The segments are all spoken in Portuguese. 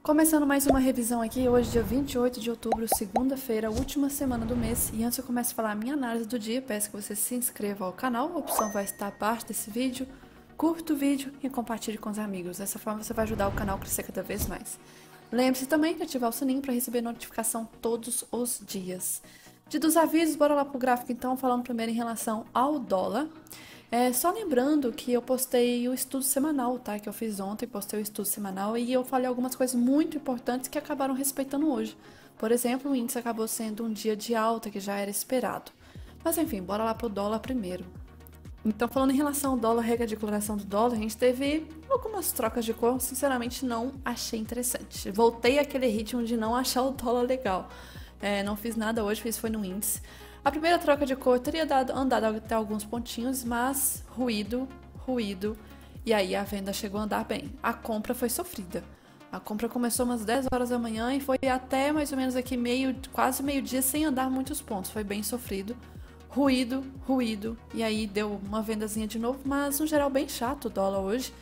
Começando mais uma revisão aqui, hoje dia 28 de outubro, segunda-feira, última semana do mês. E antes eu começo a falar a minha análise do dia, peço que você se inscreva ao canal, a opção vai estar abaixo desse vídeo. Curta o vídeo e compartilhe com os amigos, dessa forma você vai ajudar o canal a crescer cada vez mais. Lembre-se também de ativar o sininho para receber notificação todos os dias. Dos avisos, bora lá pro gráfico então, falando primeiro em relação ao dólar. Só lembrando que eu postei o estudo semanal, tá? Que eu fiz ontem, postei o estudo semanal e eu falei algumas coisas muito importantes que acabaram respeitando hoje. Por exemplo, o índice acabou sendo um dia de alta, que já era esperado. Mas enfim, bora lá pro dólar primeiro. Então, falando em relação ao dólar, regra de declaração do dólar, a gente teve algumas trocas de cor, sinceramente não achei interessante. Voltei àquele ritmo de não achar o dólar legal. Não fiz nada hoje, foi no índice. A primeira troca de cor teria andado até alguns pontinhos, mas ruído, e aí a venda chegou a andar bem. A compra foi sofrida. A compra começou umas 10 horas da manhã e foi até mais ou menos aqui quase meio-dia sem andar muitos pontos. Foi bem sofrido. Ruído, e aí deu uma vendazinha de novo, mas no geral bem chato o dólar hoje.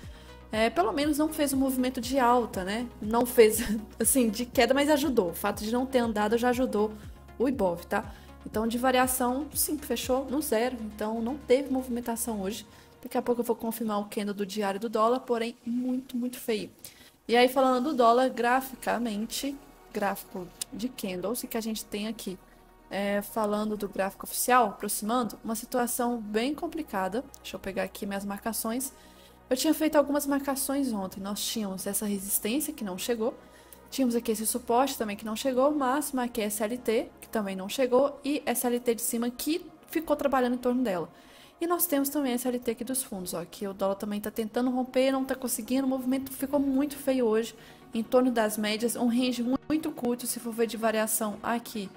Pelo menos não fez um movimento de alta, né? Não fez, assim, de queda, mas ajudou. O fato de não ter andado já ajudou o Ibov, tá? Então, de variação, sim, fechou no zero. Então, não teve movimentação hoje. Daqui a pouco eu vou confirmar o candle do diário do dólar, porém, muito feio. E aí, falando do dólar, graficamente, gráfico de candles que a gente tem aqui, falando do gráfico oficial, aproximando, uma situação bem complicada. Deixa eu pegar aqui minhas marcações. Eu tinha feito algumas marcações ontem. Nós tínhamos essa resistência que não chegou. Tínhamos aqui esse suporte também que não chegou, mas marquei SLT, que também não chegou, e SLT de cima que ficou trabalhando em torno dela. E nós temos também SLT aqui dos fundos, ó, que o dólar também está tentando romper, não está conseguindo, o movimento ficou muito feio hoje, em torno das médias, um range muito curto, se for ver de variação aqui.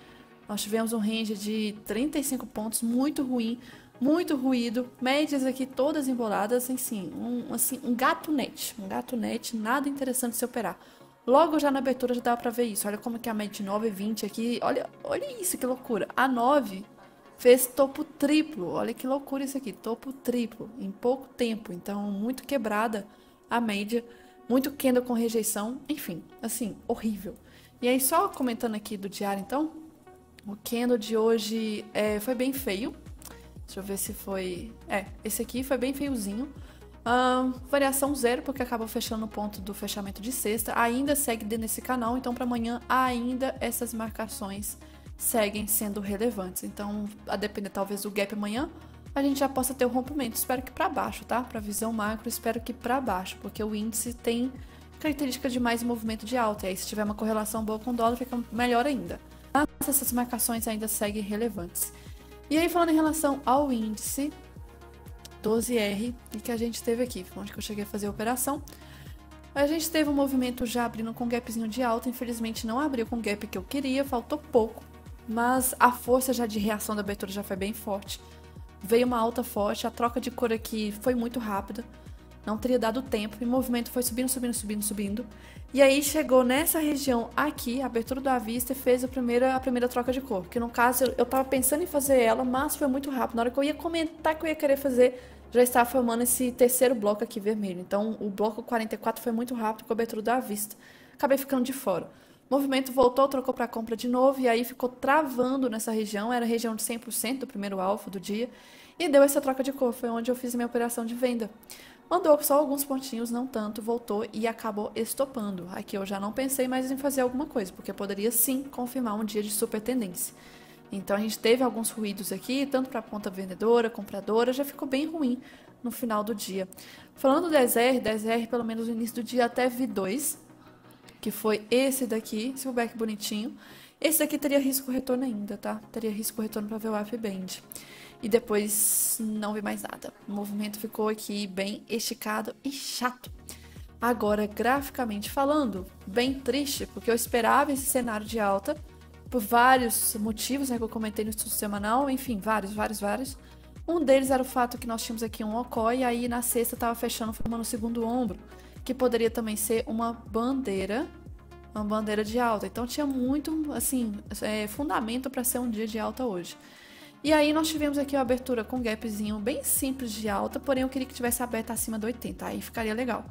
Nós tivemos um range de 35 pontos, muito ruim, muito ruído, médias aqui todas emboladas, assim, um gato net, nada interessante de se operar. Logo já na abertura já dava pra ver isso. Olha como que a média de 9,20 aqui. Olha isso, que loucura. A 9 fez topo triplo. Olha que loucura isso aqui. Topo triplo em pouco tempo. Então, muito quebrada a média. Muito candle com rejeição. Enfim, assim, horrível. E aí, só comentando aqui do diário, então. O candle de hoje foi bem feio. Deixa eu ver se foi... esse aqui foi bem feiozinho. Variação zero, porque acabou fechando o ponto do fechamento de sexta. Ainda segue dentro desse canal, então para amanhã ainda essas marcações seguem sendo relevantes. Então, a depender talvez do gap amanhã, a gente já possa ter o rompimento. Espero que para baixo, tá? Para visão macro, espero que para baixo, porque o índice tem característica de mais movimento de alta. E aí, se tiver uma correlação boa com o dólar, fica melhor ainda. Mas essas marcações ainda seguem relevantes. E aí, falando em relação ao índice 12R, e que a gente teve aqui, onde que eu cheguei a fazer a operação. A gente teve um movimento já abrindo com gapzinho de alta, infelizmente não abriu com o gap que eu queria, faltou pouco, mas a força já de reação da abertura já foi bem forte. Veio uma alta forte, a troca de cor aqui foi muito rápida, não teria dado tempo, e o movimento foi subindo. E aí chegou nessa região aqui, a abertura do avista, e fez a primeira troca de cor. Que no caso eu tava pensando em fazer ela, mas foi muito rápido. Na hora que eu ia comentar que eu ia querer fazer, já estava formando esse terceiro bloco aqui vermelho. Então o bloco 44 foi muito rápido com a abertura do avista. Acabei ficando de fora. O movimento voltou, trocou para compra de novo, e aí ficou travando nessa região. Era a região de 100% do primeiro alvo do dia. E deu essa troca de cor, foi onde eu fiz a minha operação de venda. Mandou só alguns pontinhos, não tanto, voltou e acabou estopando. Aqui eu já não pensei mais em fazer alguma coisa, porque poderia sim confirmar um dia de super tendência. Então a gente teve alguns ruídos aqui, tanto para a ponta vendedora, compradora, já ficou bem ruim no final do dia. Falando do 10R pelo menos no início do dia até vi 2, que foi esse daqui, esse pullback bonitinho. Esse daqui teria risco retorno ainda, tá? Teria risco retorno para ver o F-Band. E depois não vi mais nada. O movimento ficou aqui bem esticado e chato. Agora, graficamente falando, bem triste, porque eu esperava esse cenário de alta por vários motivos, né, que eu comentei no estudo semanal, enfim, vários. Um deles era o fato que nós tínhamos aqui um ocó e aí na sexta estava fechando, formando o segundo ombro, que poderia também ser uma bandeira de alta. Então tinha muito, assim, fundamento para ser um dia de alta hoje. E aí nós tivemos aqui uma abertura com um gapzinho bem simples de alta, porém eu queria que tivesse aberto acima do 80, aí ficaria legal.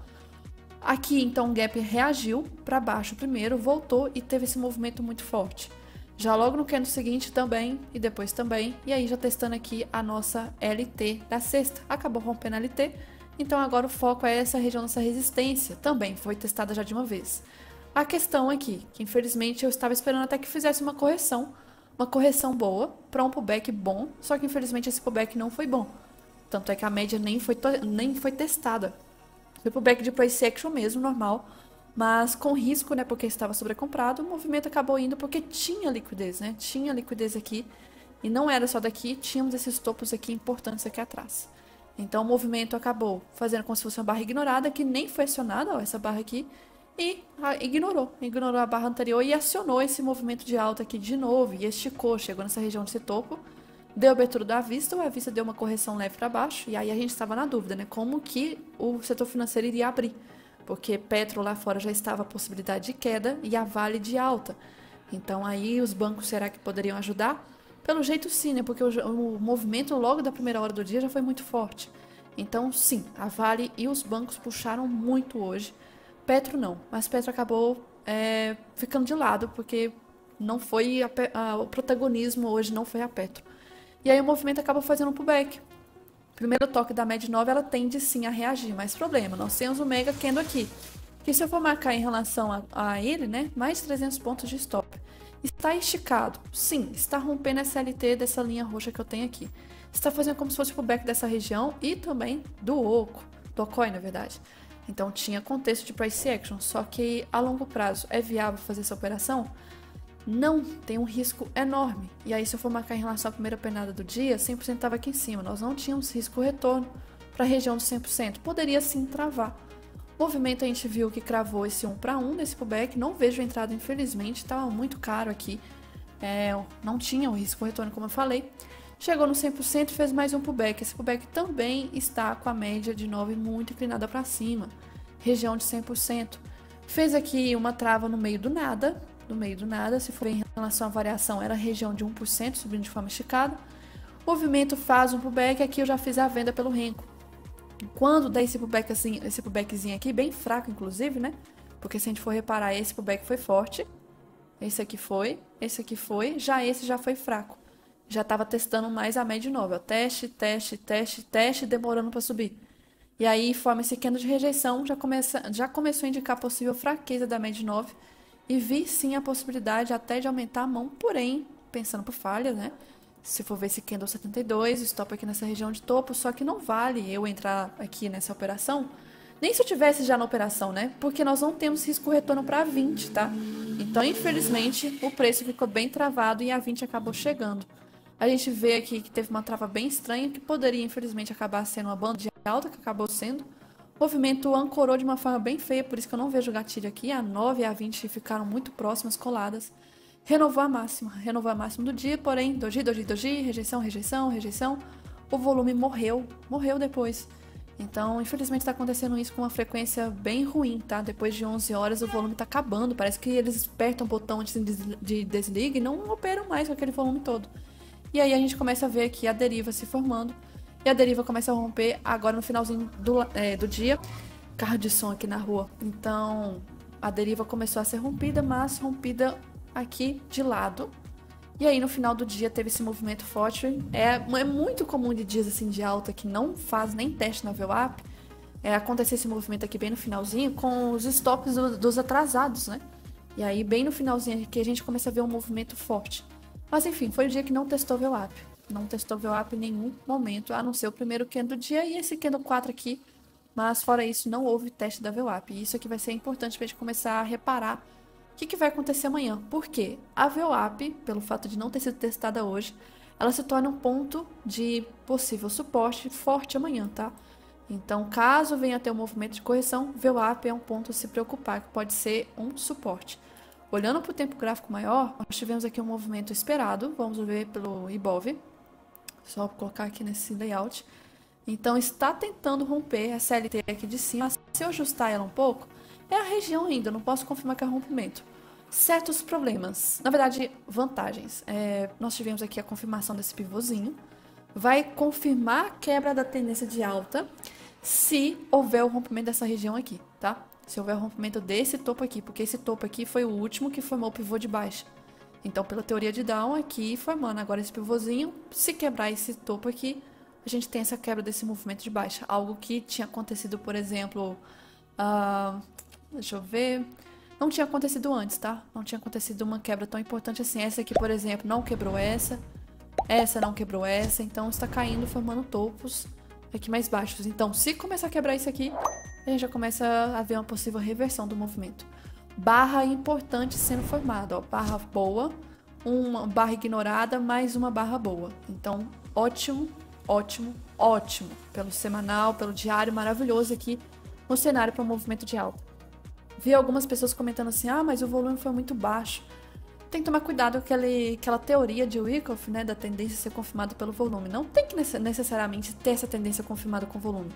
Aqui, então, o gap reagiu para baixo primeiro, voltou e teve esse movimento muito forte. Já logo no candle seguinte também, e depois também, e aí já testando aqui a nossa LT da sexta. Acabou rompendo a LT, então agora o foco é essa região dessa resistência, também foi testada já de uma vez. A questão aqui, que infelizmente eu estava esperando até que fizesse uma correção boa, para um pullback bom, só que infelizmente esse pullback não foi bom. Tanto é que a média nem foi testada. Foi pullback de price action mesmo, normal, mas com risco, né, porque estava sobrecomprado, o movimento acabou indo porque tinha liquidez, né? Tinha liquidez aqui, e não era só daqui, tínhamos esses topos aqui importantes aqui atrás. Então o movimento acabou fazendo como se fosse uma barra ignorada, que nem foi acionada, ó, essa barra aqui, e ignorou a barra anterior e acionou esse movimento de alta aqui de novo, e esticou, chegou nessa região desse topo, deu abertura da vista, ou a vista deu uma correção leve para baixo, e aí a gente estava na dúvida, né, como que o setor financeiro iria abrir, porque Petro lá fora já estava a possibilidade de queda e a Vale de alta. Então aí os bancos, será que poderiam ajudar? Pelo jeito sim, né, porque o movimento logo da primeira hora do dia já foi muito forte. Então sim, a Vale e os bancos puxaram muito hoje. Petro não, mas Petro acabou ficando de lado, porque não foi o protagonismo hoje não foi a Petro. E aí o movimento acabou fazendo um pullback. Primeiro toque da média 9, ela tende sim a reagir, mas problema, nós temos o mega candle aqui, que se eu for marcar em relação a ele, né, mais 300 pontos de stop. Está esticado? Sim, está rompendo essa LT dessa linha roxa que eu tenho aqui. Está fazendo como se fosse o pullback dessa região e também do oco, do OCOI na verdade. Então tinha contexto de price action, só que a longo prazo é viável fazer essa operação? Não, tem um risco enorme. E aí se eu for marcar em relação à primeira penada do dia, 100% estava aqui em cima. Nós não tínhamos risco retorno para a região de 100%. Poderia sim travar. O movimento a gente viu que cravou esse 1 para 1 nesse pullback. Não vejo entrada, infelizmente. Estava muito caro aqui. Não tinha o risco retorno, como eu falei. Chegou no 100% e fez mais um pullback. Esse pullback também está com a média de 9 muito inclinada para cima. Região de 100%. Fez aqui uma trava no meio do nada. Se for em relação à variação, era a região de 1%, subindo de forma esticada. O movimento faz um pullback, aqui eu já fiz a venda pelo Renko. Quando dá esse pullback assim, esse pullbackzinho aqui, bem fraco inclusive, né? Porque se a gente for reparar, esse pullback foi forte. Esse aqui foi, já esse já foi fraco. Já estava testando mais a média nova, ó. Teste, demorando para subir. E aí forma esse candle de rejeição, já começou a indicar possível fraqueza da média 9. E vi sim a possibilidade até de aumentar a mão, porém, pensando por falha, né? Se for ver esse candle 72, stop aqui nessa região de topo, só que não vale eu entrar aqui nessa operação, nem se eu tivesse já na operação, né? Porque nós não temos risco retorno para 20, tá? Então, infelizmente, o preço ficou bem travado e a 20 acabou chegando. A gente vê aqui que teve uma trava bem estranha, que poderia, infelizmente, acabar sendo uma banda de alta, que acabou sendo. O movimento ancorou de uma forma bem feia, por isso que eu não vejo gatilho aqui. A 9 e a 20 ficaram muito próximas, coladas. Renovou a máxima do dia, porém, doji, rejeição. O volume morreu depois. Então, infelizmente, está acontecendo isso com uma frequência bem ruim, tá? Depois de 11 horas, o volume está acabando. Parece que eles apertam o botão de desliga e não operam mais com aquele volume todo. E aí a gente começa a ver aqui a deriva se formando. E a deriva começa a romper agora no finalzinho do dia. Carro de som aqui na rua. Então, a deriva começou a ser rompida, mas rompida aqui de lado. E aí, no final do dia, teve esse movimento forte. É muito comum de dias assim de alta que não faz nem teste na VWAP. Acontecer esse movimento aqui bem no finalzinho com os stops dos atrasados, né? E aí, bem no finalzinho aqui, a gente começa a ver um movimento forte. Mas, enfim, foi o dia que não testou VWAP. Não testou VWAP em nenhum momento, a não ser o primeiro candle do dia e esse candle 4 aqui. Mas, fora isso, não houve teste da VWAP. E isso aqui vai ser importante para a gente começar a reparar o que vai acontecer amanhã. Por quê? A VWAP, pelo fato de não ter sido testada hoje, ela se torna um ponto de possível suporte forte amanhã, tá? Então, caso venha a ter um movimento de correção, VWAP é um ponto a se preocupar, que pode ser um suporte. Olhando para o tempo gráfico maior, nós tivemos aqui um movimento esperado, vamos ver pelo Ibov. Só colocar aqui nesse layout. Então, está tentando romper essa LT aqui de cima. Se eu ajustar ela um pouco, é a região ainda, não posso confirmar que é rompimento. Certos problemas, na verdade, vantagens. Nós tivemos aqui a confirmação desse pivôzinho. Vai confirmar a quebra da tendência de alta se houver o rompimento dessa região aqui, tá? se houver rompimento desse topo aqui, porque esse topo aqui foi o último que formou o pivô de baixa. Então, pela teoria de Down, aqui formando agora esse pivôzinho, se quebrar esse topo aqui, a gente tem essa quebra desse movimento de baixa. Algo que tinha acontecido, por exemplo, deixa eu ver, não tinha acontecido antes, tá? Não tinha acontecido uma quebra tão importante assim. Essa aqui, por exemplo, não quebrou essa não quebrou essa, então está caindo, formando topos aqui mais baixos. Então, se começar a quebrar isso aqui, a gente já começa a ver uma possível reversão do movimento. Barra importante sendo formada, ó, barra boa, uma barra ignorada, mais uma barra boa. Então, ótimo, ótimo, ótimo. Pelo semanal, pelo diário, maravilhoso aqui no cenário para o movimento de alta. Vi algumas pessoas comentando assim, mas o volume foi muito baixo. Tem que tomar cuidado com aquela teoria de Wyckoff, né, da tendência a ser confirmada pelo volume. Não tem que necessariamente ter essa tendência confirmada com volume.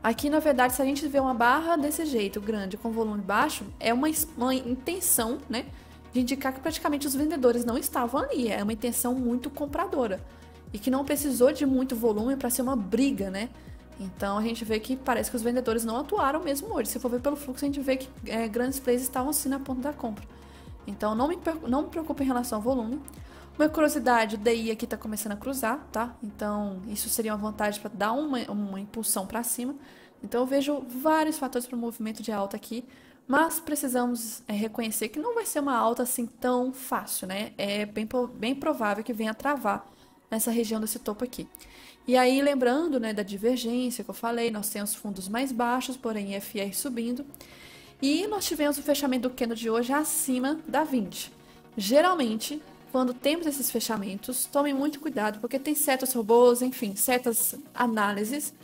Aqui, na verdade, se a gente vê uma barra desse jeito, grande, com volume baixo, é uma intenção, né, de indicar que praticamente os vendedores não estavam ali. É uma intenção muito compradora. E que não precisou de muito volume para ser uma briga, né? Então, a gente vê que parece que os vendedores não atuaram mesmo hoje. Se for ver pelo fluxo, a gente vê que grandes players estavam assim na ponta da compra. Então, não me preocupo em relação ao volume. Uma curiosidade, o DI aqui está começando a cruzar, tá? Então, isso seria uma vantagem para dar uma impulsão para cima. Então, eu vejo vários fatores para o movimento de alta aqui, mas precisamos reconhecer que não vai ser uma alta assim tão fácil, né? É bem provável que venha a travar nessa região desse topo aqui. E aí, lembrando, né, da divergência que eu falei, nós temos fundos mais baixos, porém IFR subindo. E nós tivemos o fechamento do candle de hoje acima da 20. Geralmente, quando temos esses fechamentos, tomem muito cuidado, porque tem certos robôs, enfim, certas análises,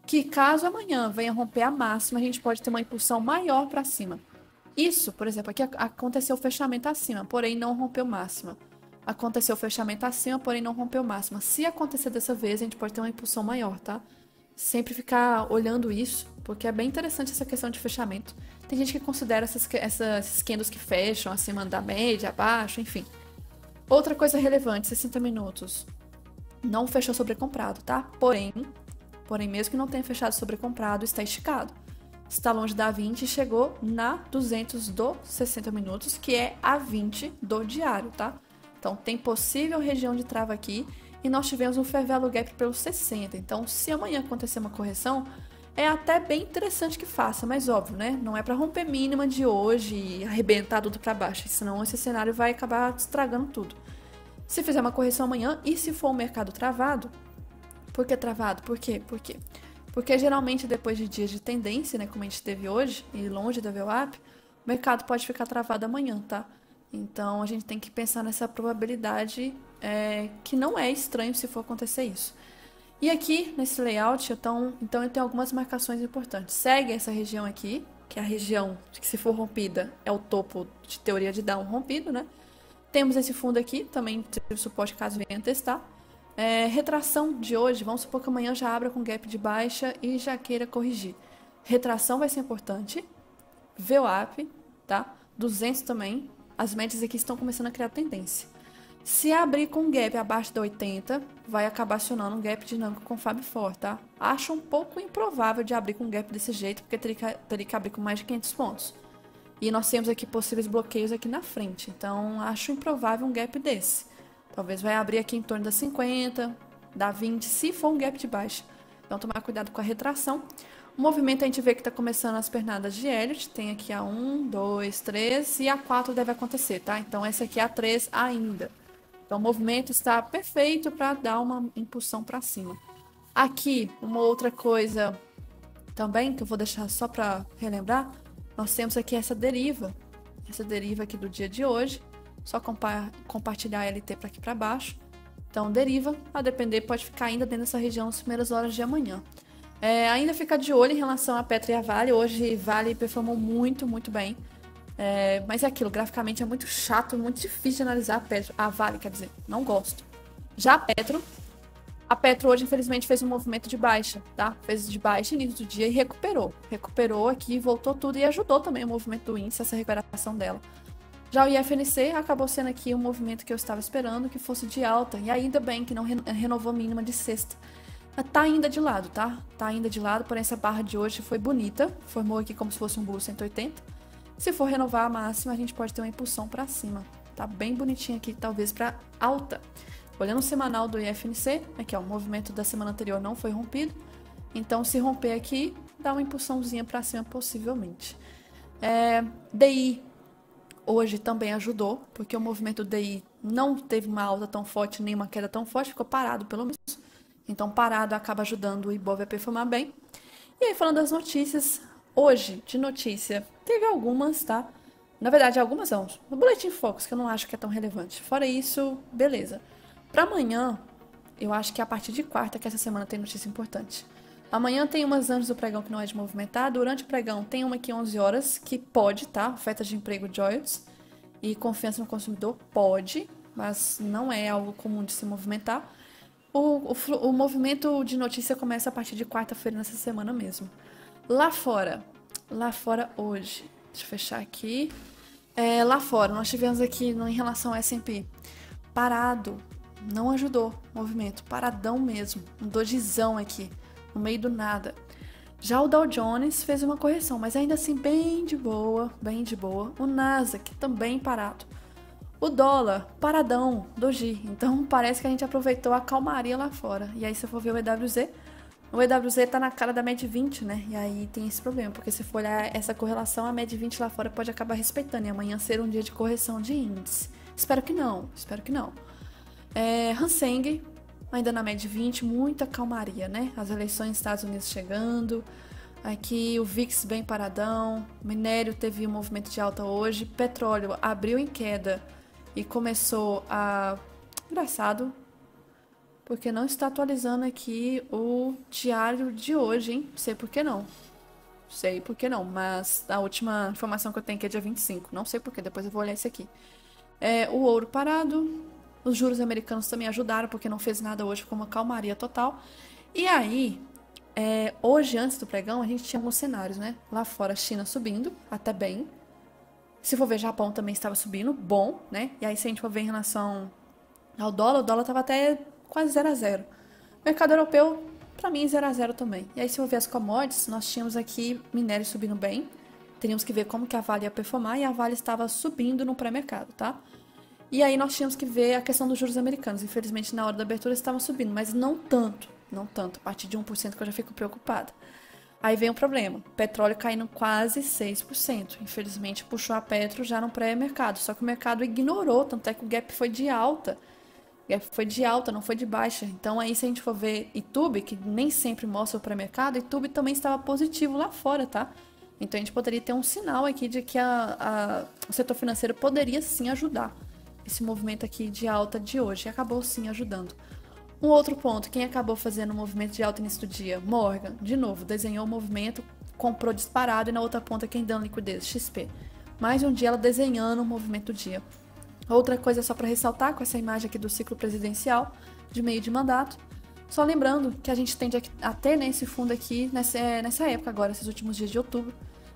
que caso amanhã venha romper a máxima, a gente pode ter uma impulsão maior para cima. Isso, por exemplo, aqui aconteceu o fechamento acima, porém não rompeu máxima. Aconteceu o fechamento acima, porém não rompeu máxima. Se acontecer dessa vez, a gente pode ter uma impulsão maior, tá? Sempre olhando isso, porque é bem interessante essa questão de fechamento. Tem gente que considera esses candles que fecham acima da média, abaixo, enfim. Outra coisa relevante, 60 minutos. Não fechou sobrecomprado, tá? Porém, mesmo que não tenha fechado sobrecomprado, está esticado. Está longe da 20 e chegou na 200 do 60 minutos, que é a 20 do diário, tá? Então, tem possível região de trava aqui e nós tivemos um fair value gap pelos 60. Então, se amanhã acontecer uma correção, é até bem interessante que faça, mas óbvio, né? Não é para romper mínima de hoje e arrebentar tudo para baixo, senão esse cenário vai acabar estragando tudo. Se fizer uma correção amanhã e se for um mercado travado, por que travado? Por quê? Porque geralmente depois de dias de tendência, né, como a gente teve hoje, e longe da VWAP, o mercado pode ficar travado amanhã, tá? Então, a gente tem que pensar nessa probabilidade que não é estranho se for acontecer isso. E aqui, nesse layout, então eu tenho algumas marcações importantes. Segue essa região aqui, que é a região que, se for rompida, é o topo de teoria de Down rompido, né? Temos esse fundo aqui, também teve suporte caso venha testar. Retração de hoje, vamos supor que amanhã já abra com gap de baixa e já queira corrigir. Retração vai ser importante. VWAP, tá? 200 também. As médias aqui estão começando a criar tendência. Se abrir com um gap abaixo da 80, vai acabar acionando um gap dinâmico com Fab Four, tá? Acho um pouco improvável de abrir com um gap desse jeito, porque teria que abrir com mais de 500 pontos. E nós temos aqui possíveis bloqueios aqui na frente, então acho improvável um gap desse. Talvez vai abrir aqui em torno da 50, da 20, se for um gap de baixa. Então tomar cuidado com a retração. O movimento a gente vê que está começando as pernadas de Elliott. Tem aqui a 1, 2, 3 e a 4 deve acontecer, tá? Então essa aqui é a 3 ainda. Então o movimento está perfeito para dar uma impulsão para cima. Aqui, uma outra coisa também que eu vou deixar só para relembrar. Nós temos aqui essa deriva aqui do dia de hoje. Só compartilhar a LT para aqui para baixo. Então deriva, a depender, pode ficar ainda dentro dessa região nas primeiras horas de amanhã. Ainda fica de olho em relação a Petro e a Vale. Hoje Vale performou muito, muito bem. Mas é aquilo, graficamente é muito chato, muito difícil de analisar a Vale, quer dizer, não gosto. Já a Petro hoje infelizmente fez um movimento de baixa, tá? Fez de baixa início do dia e recuperou. Recuperou aqui, voltou tudo e ajudou também o movimento do índice, essa recuperação dela. Já o IFNC acabou sendo aqui um movimento que eu estava esperando que fosse de alta, e ainda bem que não renovou a mínima de sexta. Tá ainda de lado, tá? Tá ainda de lado, porém essa barra de hoje foi bonita, formou aqui como se fosse um bolo 180. Se for renovar a máxima, a gente pode ter uma impulsão para cima. Tá bem bonitinho aqui, talvez para alta. Olhando o semanal do IFNC, aqui ó, o movimento da semana anterior não foi rompido. Então, se romper aqui, dá uma impulsãozinha para cima possivelmente. DI hoje também ajudou, porque o movimento DI não teve uma alta tão forte, nem uma queda tão forte, ficou parado pelo menos. Então, parado acaba ajudando o Ibov a performar bem. E aí, falando das notícias, hoje, de notícia, teve algumas, tá? Na verdade, algumas não. No Boletim Focus, que eu não acho que é tão relevante. Fora isso, beleza. Para amanhã, eu acho que é a partir de quarta que essa semana tem notícia importante. Amanhã tem umas antes do pregão que não é de movimentar. Durante o pregão tem uma aqui 11 horas, que pode, tá? Oferta de emprego JOLTS e confiança no consumidor pode, mas não é algo comum de se movimentar. O movimento de notícia começa a partir de quarta-feira nessa semana mesmo. Lá fora hoje, deixa eu fechar aqui. Lá fora, nós tivemos aqui em relação ao S&P, parado, não ajudou o movimento, paradão mesmo, um dojizão aqui, no meio do nada. Já o Dow Jones fez uma correção, mas ainda assim bem de boa, bem de boa. O Nasdaq também parado. O dólar, paradão, doji. Então parece que a gente aproveitou a calmaria lá fora. E aí se eu for ver o EWZ tá na cara da MED 20, né? E aí tem esse problema, porque se for olhar essa correlação, a MED 20 lá fora pode acabar respeitando. E amanhã ser um dia de correção de índice. Espero que não, espero que não. Hang Seng, ainda na MED 20, muita calmaria, né? As eleições nos Estados Unidos chegando. Aqui o VIX bem paradão. Minério teve um movimento de alta hoje. Petróleo abriu em queda e começou a... Engraçado, porque não está atualizando aqui o diário de hoje, hein? Sei por que não. Sei por que não, mas a última informação que eu tenho aqui é dia 25. Não sei por que, depois eu vou olhar isso aqui. O ouro parado. Os juros americanos também ajudaram, porque não fez nada hoje, ficou uma calmaria total. E aí, hoje, antes do pregão, a gente tinha alguns cenários, né? Lá fora, China subindo, até bem. Se for ver, Japão também estava subindo, bom, né? E aí, se a gente for ver em relação ao dólar, o dólar estava até quase 0 a 0. Mercado europeu, para mim, 0 a 0 também. E aí, se for ver as commodities, nós tínhamos aqui minério subindo bem. Teríamos que ver como que a Vale ia performar, e a Vale estava subindo no pré-mercado, tá? E aí nós tínhamos que ver a questão dos juros americanos. Infelizmente, na hora da abertura estavam subindo, mas não tanto. Não tanto, a partir de 1% que eu já fico preocupada. Aí vem o problema, petróleo caindo quase 6%. Infelizmente, puxou a Petro já no pré-mercado. Só que o mercado ignorou, tanto é que o gap foi de alta. O gap foi de alta, não foi de baixa. Então aí, se a gente for ver Itube, que nem sempre mostra o pré-mercado, Itube também estava positivo lá fora, tá? Então a gente poderia ter um sinal aqui de que o setor financeiro poderia sim ajudar esse movimento aqui de alta de hoje. E acabou sim ajudando. Um outro ponto, quem acabou fazendo o movimento de alta início do dia? Morgan, de novo, desenhou o movimento, comprou disparado, e na outra ponta quem deu liquidez? XP. Mais um dia ela desenhando o movimento do dia. Outra coisa só para ressaltar, com essa imagem aqui do ciclo presidencial, de meio de mandato, só lembrando que a gente tende a ter, né, esse fundo aqui nessa época agora, esses últimos dias de outubro.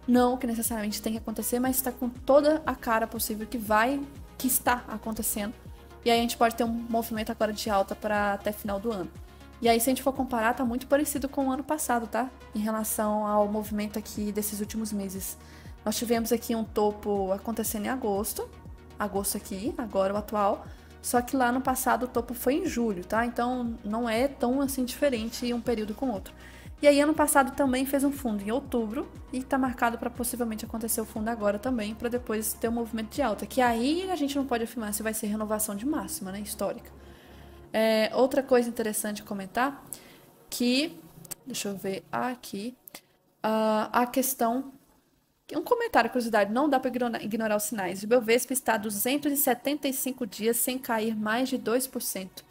Não que necessariamente tem que acontecer, mas está com toda a cara possível que está acontecendo. E aí a gente pode ter um movimento agora de alta para até final do ano. E aí, se a gente for comparar, tá muito parecido com o ano passado, tá? Em relação ao movimento aqui desses últimos meses. Nós tivemos aqui um topo acontecendo em agosto aqui, agora o atual. Só que lá no passado o topo foi em julho, tá? Então não é tão assim diferente um período com o outro. E aí, ano passado também fez um fundo em outubro e tá marcado para possivelmente acontecer o fundo agora também, para depois ter um movimento de alta. Que aí a gente não pode afirmar se vai ser renovação de máxima, né? Histórica. Outra coisa interessante comentar, que, deixa eu ver aqui, a questão, um comentário, curiosidade, não dá para ignorar os sinais. O Ibovespa está 275 dias sem cair mais de 2%.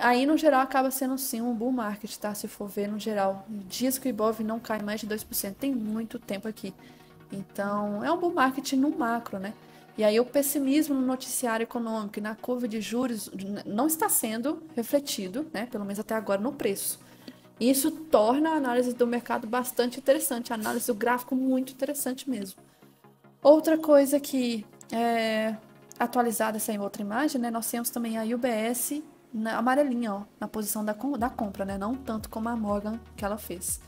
Aí, no geral, acaba sendo sim um bull market, tá? Se for ver no geral, dias que o Ibov não cai mais de 2%, tem muito tempo aqui. Então, é um bull market no macro, né? E aí o pessimismo no noticiário econômico e na curva de juros não está sendo refletido, né? Pelo menos até agora, no preço. Isso torna a análise do mercado bastante interessante, a análise do gráfico muito interessante mesmo. Outra coisa que é atualizada, essa em outra imagem, né? Nós temos também a UBS amarelinha, ó, na posição da compra, né? Não tanto como a Morgan que ela fez.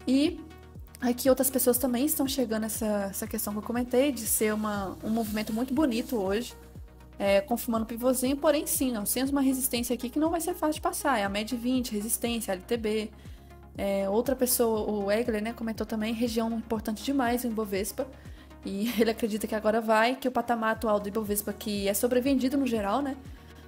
E aqui outras pessoas também estão chegando essa questão que eu comentei, de ser um movimento muito bonito hoje, confirmando o pivôzinho, porém sim, nós temos uma resistência aqui que não vai ser fácil de passar, é a MED 20, resistência, LTB. Outra pessoa, o Egler, né, comentou também, região importante demais em Ibovespa, e ele acredita que agora que o patamar atual do Ibovespa, que é sobrevendido no geral, né,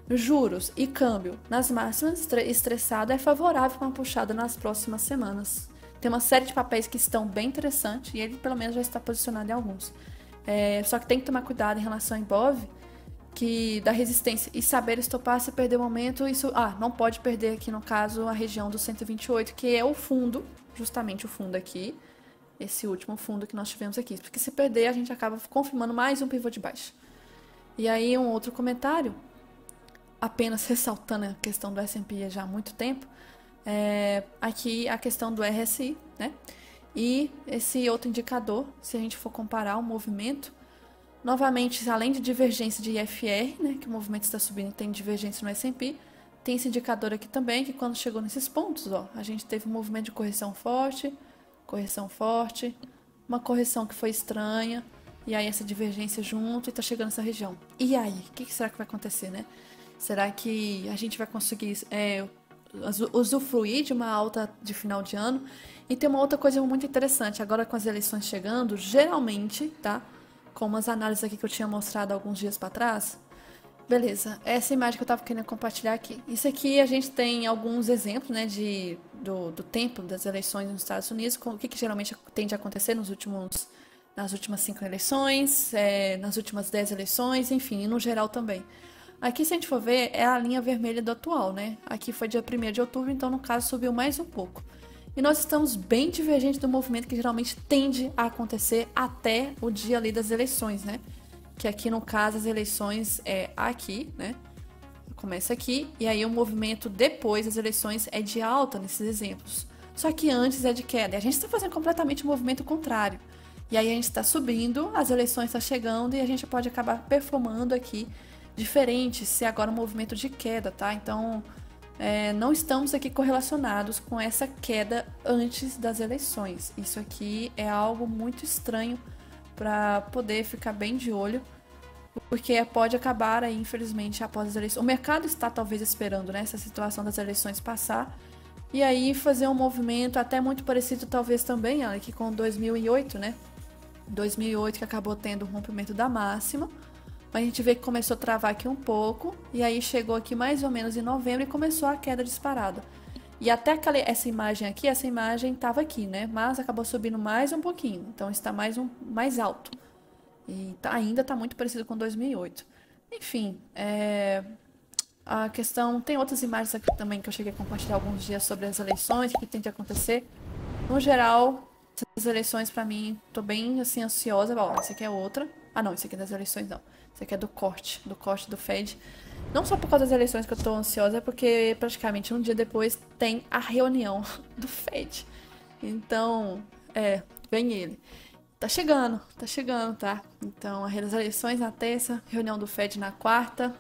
juros e câmbio nas máximas, estressado, é favorável para uma puxada nas próximas semanas. Tem uma série de papéis que estão bem interessantes e ele pelo menos já está posicionado em alguns. Só que tem que tomar cuidado em relação ao Ibov, que da resistência e saber estopar se perder o momento, isso não pode perder aqui no caso a região do 128, que é o fundo, justamente o fundo aqui, esse último fundo que nós tivemos aqui, porque se perder a gente acaba confirmando mais um pivô de baixo. E aí um outro comentário, apenas ressaltando a questão do S&P já há muito tempo, aqui a questão do RSI, né? E esse outro indicador, se a gente for comparar o movimento, novamente, além de divergência de IFR, né, que o movimento está subindo e tem divergência no S&P, tem esse indicador aqui também, que quando chegou nesses pontos, ó, a gente teve um movimento de correção forte, uma correção que foi estranha, e aí essa divergência junto e tá chegando nessa região. E aí, o que será que vai acontecer, né? Será que a gente vai conseguir usufruir de uma alta de final de ano? E tem uma outra coisa muito interessante, agora com as eleições chegando, geralmente, tá? Como as análises aqui que eu tinha mostrado alguns dias para trás. Beleza, essa imagem que eu estava querendo compartilhar aqui. Isso aqui a gente tem alguns exemplos, né, do tempo das eleições nos Estados Unidos, o que geralmente tende a acontecer nas últimas 5 eleições, nas últimas 10 eleições, enfim, e no geral também. Aqui, se a gente for ver, é a linha vermelha do atual, né? Aqui foi dia 1º de outubro, então no caso subiu mais um pouco. E nós estamos bem divergentes do movimento que geralmente tende a acontecer até o dia ali das eleições, né? Que aqui no caso as eleições é aqui, né? Começa aqui, e aí o movimento depois das eleições é de alta nesses exemplos. Só que antes é de queda. E a gente está fazendo completamente o movimento contrário. E aí a gente está subindo, as eleições estão chegando e a gente pode acabar performando aqui diferente se agora um movimento de queda, tá? Então, não estamos aqui correlacionados com essa queda antes das eleições. Isso aqui é algo muito estranho para poder ficar bem de olho, porque pode acabar aí, infelizmente, após as eleições. O mercado está talvez esperando, né, essa situação das eleições passar e aí fazer um movimento até muito parecido talvez também aqui com 2008, né? 2008 que acabou tendo o rompimento da máxima. A gente vê que começou a travar aqui um pouco, e aí chegou aqui mais ou menos em novembro e começou a queda disparada. E até essa imagem estava aqui, né? Mas acabou subindo mais um pouquinho, então está mais alto. E ainda está muito parecido com 2008. Enfim, a questão... Tem outras imagens aqui também que eu cheguei a compartilhar alguns dias sobre as eleições, o que tem de acontecer. No geral, essas eleições para mim, tô bem assim ansiosa. Ó, essa aqui é outra. Ah, não, isso aqui é das eleições não. Isso aqui é do corte do Fed. Não só por causa das eleições que eu tô ansiosa, é porque praticamente um dia depois tem a reunião do Fed. Então, vem ele. Tá chegando, tá? Então, as eleições na terça, reunião do Fed na quarta.